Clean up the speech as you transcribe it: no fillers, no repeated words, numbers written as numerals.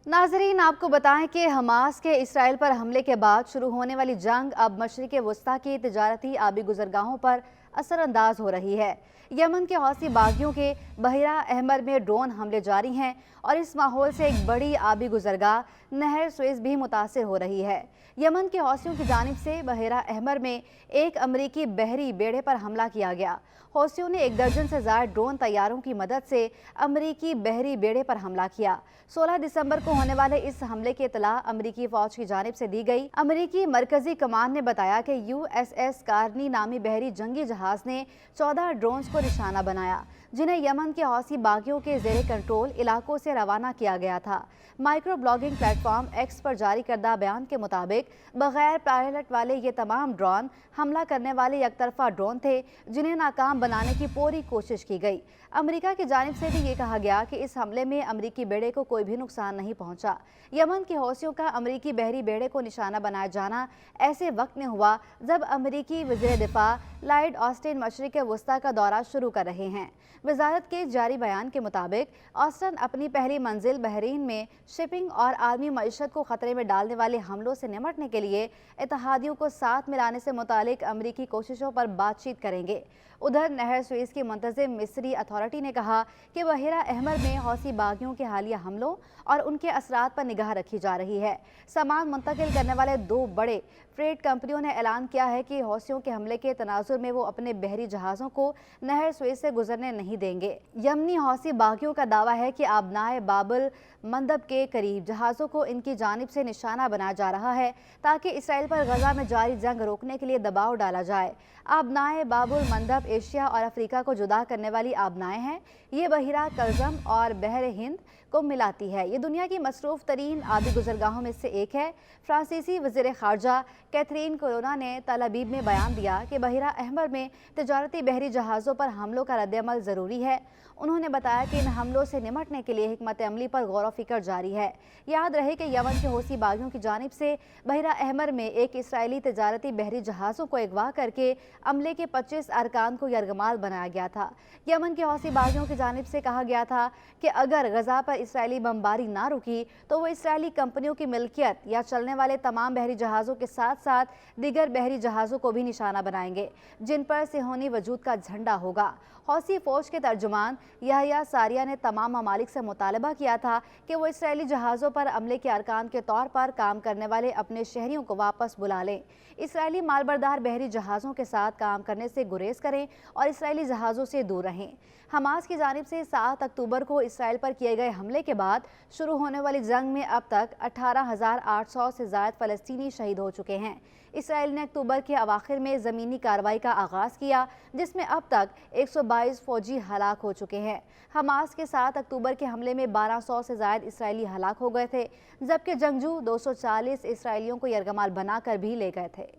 नाजरीन, आपको बताएं कि हमास के इसराइल पर हमले के बाद शुरू होने वाली जंग अब मशरिक़ वस्ता की तिजारती आबी गुजरगाहों पर असरअंदाज हो रही है। यमन के हौसी बागियों के बहिरा अहमर में ड्रोन हमले जारी हैं और इस माहौल से एक बड़ी आबी गुजरगाह नहर सुएज़ भी मुतासिर हो रही है। यमन के हौसियों की जानिब से बहिरा अहमर में एक अमरीकी बहरी बेड़े पर हमला किया गया। हौसियों ने 1 दर्जन से ज़ायद ड्रोन तैयारों की मदद से अमरीकी बहरी बेड़े पर हमला किया। 16 दिसंबर को होने वाले इस हमले की इतला अमरीकी फौज की जानिब से दी गई। अमरीकी मरकजी कमान ने बताया कि USS कार्नी नामी बहरी जंगी जहाज ने 14 ड्रोन्स को निशाना बनाया, जिन्हें यमन के हौसी बागियों के जेरे कंट्रोल इलाकों से रवाना किया गया था। माइक्रो ब्लॉगिंग प्लेटफॉर्म एक्स पर जारी करदा बयान के मुताबिक बगैर पायलट वाले ये तमाम ड्रोन हमला करने वाले एकतरफा ड्रोन थे, जिन्हें नाकाम बनाने की पूरी कोशिश की गई। अमेरिका की जानिब से भी ये कहा गया कि इस हमले में अमरीकी बेड़े को कोई भी नुकसान नहीं पहुंचा। यमन के हौसियों का अमरीकी बहरी बेड़े को निशाना बनाया जाना ऐसे वक्त में हुआ जब अमरीकी वज़ीर दिफा लॉयड ऑस्टिन मशरिक़ वस्ता का दौरा शुरू कर रहे हैं। वजारत के जारी बयान के मुताबिक ऑस्टिन अपनी पहली मंजिल बहरीन में शिपिंग और आलमी मईशत को खतरे में डालने वाले हमलों से निमटने के लिए इत्तेहादियों को साथ मिलाने से मुतालिक अमरीकी कोशिशों पर बातचीत करेंगे। उधर नहर सुएज़ की मुंतज़िम मिस्री अथॉरिटी ने कहा कि बहिरा अहमर में हौसी बागियों के हालिया हमलों और उनके असरात पर निगाह रखी जा रही है। सामान मुंतकिल करने वाले 2 बड़े फ्रेट कंपनियों ने ऐलान किया है कि हौसियों के हमले के तनाजुर में वो अपने बहरी जहाज़ों को नहर सुएज़ से गुजरने नहीं देंगे। यमनी हौसी बागियों का दावा है कि आबनाए बाबुल मंदब के करीब जहाज़ों को इनकी जानिब से निशाना बनाया जा रहा है ताकि इसराइल पर गजा में जारी जंग रोकने के लिए दबाव डाला जाए। आबनाए बाबुल मंदब एशिया और अफ्रीका को जुदा करने वाली आबनाएं हैं। ये बहिरा कलजम और बहर हिंद को मिलाती है। ये दुनिया की मसरूफ़ तरीन आबी गुजरगाहों में से एक है। फ्रांसीसी वज़ीर ख़ारजा कैथरीन कोलोना ने तल अबीब में बयान दिया कि बहिरा अहमर में तिजारती बहरी जहाज़ों पर हमलों का रद्द-ए-अमल ज़रूरी है। उन्होंने बताया कि इन हमलों से निमटने के लिए हिकमत अमली पर गौर व फिक्र जारी है। याद रहे कि यमन के हौसी बागियों की जानिब से बहिरा अहमर में एक इसराइली तिजारती बहरी जहाज़ों को अगवा करके अमले के 25 अरकान को यरगमाल बनाया गया था। यमन के हौसी बागियों की जानिब से कहा गया था कि अगर गजा पर इसराइली बमबारी ना रुकी तो वो इसराइली कंपनियों की मिल्कियत या चलने वाले तमाम बहरी जहाज़ों के साथ साथ दीगर बहरी जहाज़ों को भी निशाना बनाएंगे, जिन पर सिहोनी वजूद का झंडा होगा। हौसी फौज के तर्जुमान याह्या सारिया ने तमाम ममालिक से मुतालबा किया था कि वो इसराइली जहाज़ों पर अमले के अरकान के तौर पर काम करने वाले अपने शहरियों को वापस बुला लें। इसराइली मालबरदार बहरी जहाज़ों के साथ काम करने से गुरेज करें और इसराइली जहाज़ों से दूर रहें। हमास की जानिब से 7 अक्टूबर को इसराइल पर किए गए हमले के बाद शुरू होने वाली जंग में अब तक 18,800 से ज़ायद फ़लस्तीनी शहीद हो चुके हैं। इसराइल ने अक्टूबर के अवाखिर में ज़मीनी कार्रवाई का आगाज़ किया, जिसमें अब तक 122 फौजी हलाक हो चुके हैं। हमास के 7 अक्टूबर के हमले में 1200 से ज़ायद इसराइली हलाक हो गए थे, जबकि जंगजू 240 इसराइलियों को यरगमाल बनाकर भी ले गए थे।